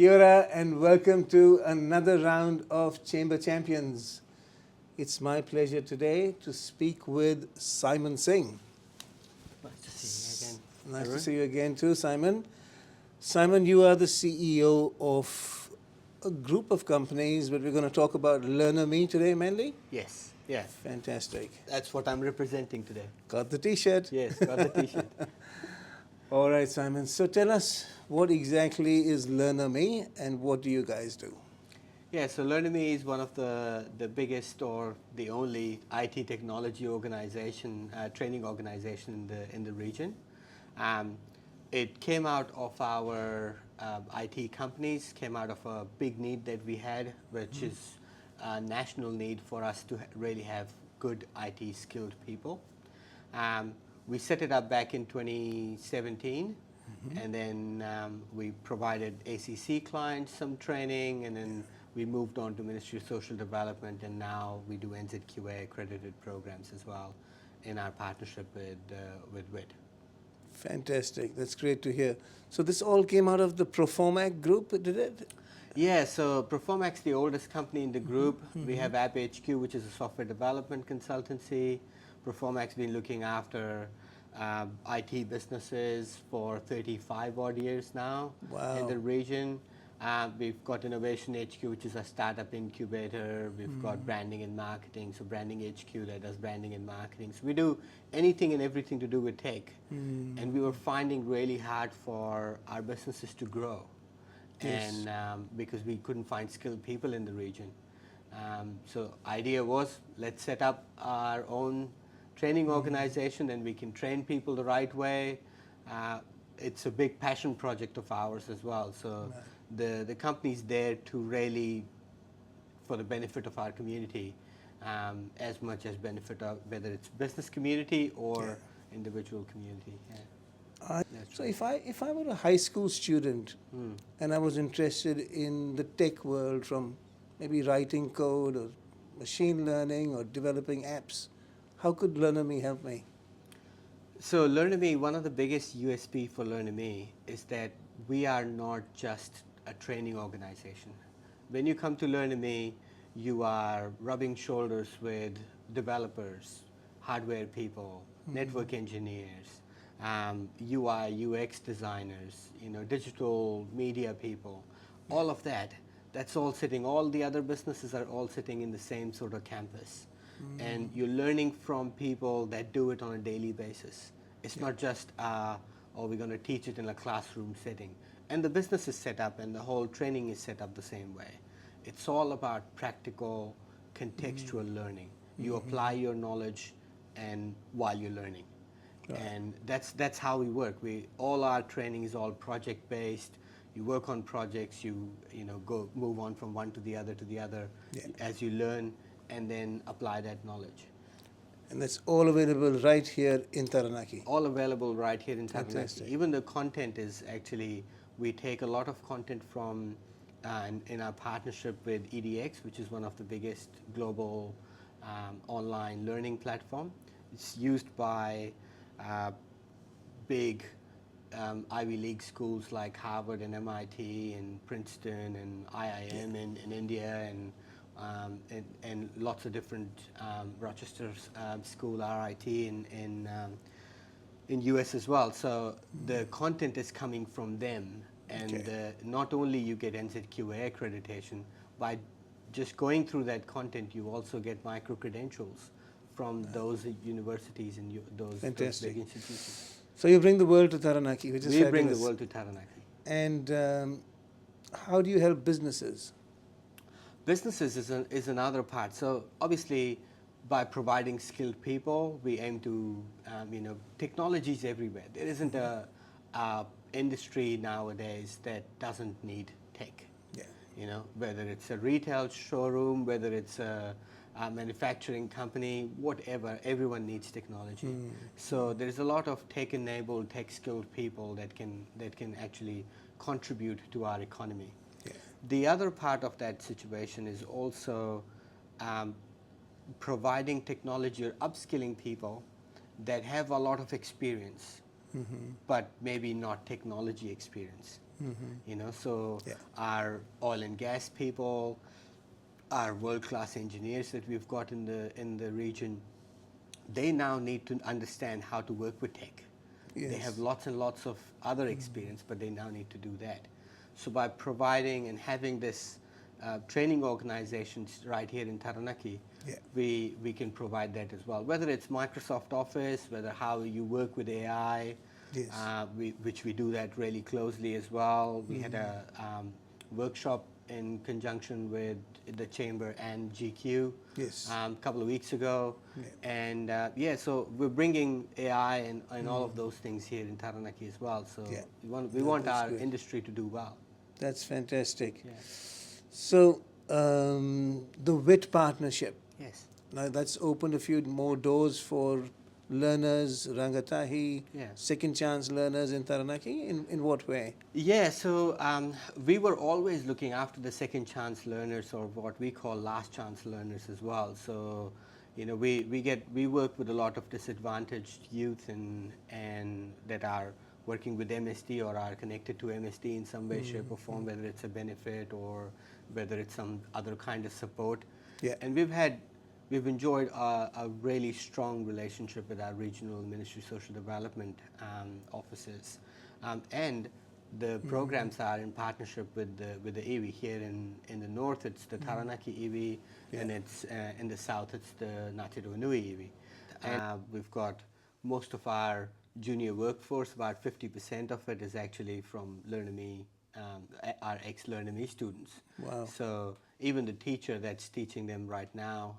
Kia ora and welcome to another round of Chamber Champions. It's my pleasure today to speak with Simon Singh. Nice to see you again. Nice Arun. to see you again too, Simon. Simon, you are the CEO of a group of companies, but we're going to talk about LearnerMe today mainly. Yes, yeah. Fantastic. That's what I'm representing today. Got the t-shirt. Yes, got the t-shirt. All right, Simon. So tell us, what exactly is LearnerMe and what do you guys do? Yeah, so LearnerMe is one of the biggest or the only IT technology organization, training organization in the region. It came out of our IT companies, came out of a big need that we had, which is a national need for us to really have good IT skilled people. We set it up back in 2017, and then we provided ACC clients some training, and then we moved on to Ministry of Social Development, and now we do NZQA-accredited programs as well in our partnership with WIT. Fantastic. That's great to hear. So this all came out of the Proformac group, did it? Yeah, so Proformac's the oldest company in the group. We have AppHQ, which is a software development consultancy. Proformac's been looking after IT businesses for 35 odd years now in the region. We've got Innovation HQ, which is a startup incubator. We've got branding and marketing, so Branding HQ that does branding and marketing. So we do anything and everything to do with tech. And we were finding really hard for our businesses to grow. Yes. And because we couldn't find skilled people in the region. So idea was, let's set up our own training organization and we can train people the right way. It's a big passion project of ours as well. So the company's there to really, for the benefit of our community, as much as benefit of whether it's business community or individual community. Yeah. So if I were a high school student and I was interested in the tech world, from maybe writing code or machine learning or developing apps, how could LearnerMe help me? So LearnerMe, one of the biggest USP for LearnerMe is that we are not just a training organization. When you come to LearnerMe, you are rubbing shoulders with developers, hardware people, network engineers, UI, UX designers, digital media people, all of that. That's all sitting, all the other businesses are all sitting in the same sort of campus. And you're learning from people that do it on a daily basis. It's not just, we're going to teach it in a classroom setting. And the business is set up and the whole training is set up the same way. It's all about practical, contextual learning. You apply your knowledge and while you're learning. And that's how we work. All our training is all project based. You work on projects. You move on from one to the other as you learn, and then apply that knowledge. And that's all available right here in Taranaki. All available right here in Taranaki. Fantastic. Even the content is actually, we take a lot of content from in our partnership with EDX, which is one of the biggest global online learning platform. It's used by big Ivy League schools like Harvard and MIT and Princeton and IIM in India and lots of different Rochester School RIT in US as well. So the content is coming from them, and not only you get NZQA accreditation, by just going through that content, you also get micro credentials from those universities and those big institutions. So you bring the world to Taranaki, which is fabulous. We bring the world to Taranaki. And how do you help businesses? Businesses is another part. So obviously, by providing skilled people, we aim to, technology is everywhere. There isn't a industry nowadays that doesn't need tech. Whether it's a retail showroom, whether it's a manufacturing company, whatever, everyone needs technology. So there's a lot of tech-enabled, tech-skilled people that can actually contribute to our economy. The other part of that situation is also providing technology or upskilling people that have a lot of experience, but maybe not technology experience. You know, so Yeah. our oil and gas people, our world-class engineers that we've got in the region, they now need to understand how to work with tech. They have Yes. lots and lots of other experience, but they now need to do that. So by providing and having this training organizations right here in Taranaki, Yeah. we can provide that as well. Whether it's Microsoft Office, whether how you work with AI, Yes. which we do that really closely as well. We had a workshop in conjunction with the Chamber and GQ Yes. a couple of weeks ago. Yeah. And yeah, so we're bringing AI and all of those things here in Taranaki as well. So Yeah. we No, want that's our good. industry to do well. That's fantastic. Yeah. So the WIT partnership, Yes. now that's opened a few more doors for learners, Rangatahi, Yeah. second chance learners in Taranaki. In what way? Yeah, so we were always looking after the second chance learners, or what we call last chance learners as well. So, you know, we work with a lot of disadvantaged youth and that are working with MSD or are connected to MSD in some way, shape, or form, whether it's a benefit or whether it's some other kind of support. Yeah. And we've enjoyed a really strong relationship with our regional Ministry of Social Development offices, and the programs are in partnership with the iwi. Here in the north, it's the Taranaki iwi, Yeah. and it's in the south, it's the Ngāti iwi. And we've got most of our junior workforce, about 50% of it is actually from Learn-A-Me, our ex-Learn-A-Me students. Wow. So even the teacher that's teaching them right now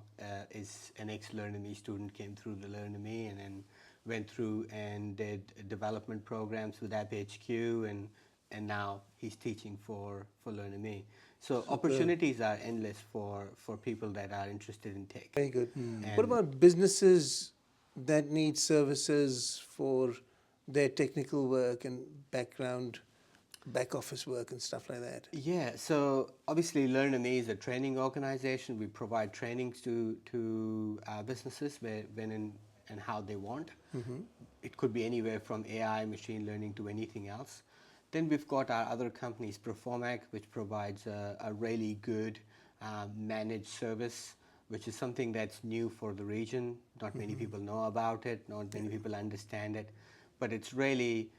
is an ex-Learn-A-Me student, came through the Learn-A-Me and then went through and did development programs with AppHQ, and now he's teaching for Learn-A-Me. So opportunities are endless for people that are interested in tech. Very good. And What about businesses that need services for their technical work and back office work and stuff like that? Yeah, so obviously Learn-A-Me is a training organization. We provide trainings to businesses when and how they want. It could be anywhere from AI, machine learning to anything else. Then we've got our other companies, Performac, which provides a really good managed service, which is something that's new for the region. Not many people know about it, not many people understand it, but it's really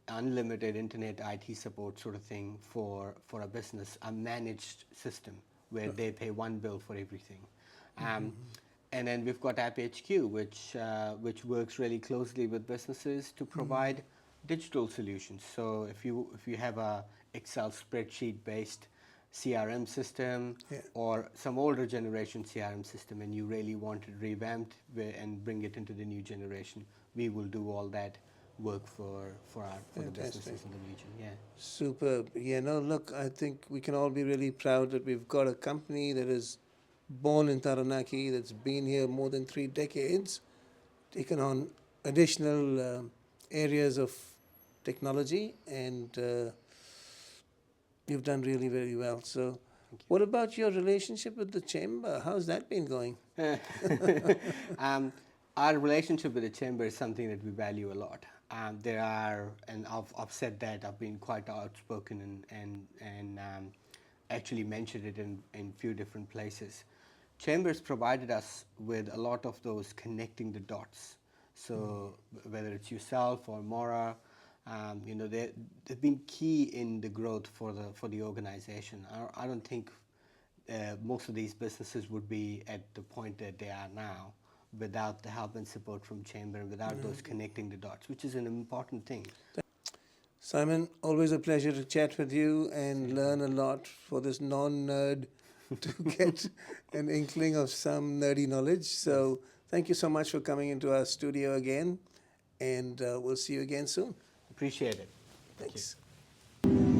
unlimited internet IT support sort of thing for a business, a managed system where they pay one bill for everything. And then we've got AppHQ, which works really closely with businesses to provide digital solutions. So if you have a Excel spreadsheet based CRM system, Yeah. or some older generation CRM system, and you really want it revamped and bring it into the new generation, we will do all that work for the Fantastic. businesses in the region. Yeah. Superb. Yeah, no, look, I think we can all be really proud that we've got a company that is born in Taranaki, that's been here more than 3 decades, taken on additional areas of technology, and you've done really very well. So, what about your relationship with the chamber? How's that been going? Our relationship with the chamber is something that we value a lot. There are, and I've said that, I've been quite outspoken and actually mentioned it in few different places. Chambers provided us with a lot of those connecting the dots. So whether it's yourself or Maura, you know, they've been key in the growth for the organization. I don't think most of these businesses would be at the point that they are now without the help and support from Chamber and without those connecting the dots, which is an important thing. Simon, always a pleasure to chat with you and learn a lot for this non-nerd to get an inkling of some nerdy knowledge. So thank you so much for coming into our studio again, and we'll see you again soon. Appreciate it. Thank you. Thanks.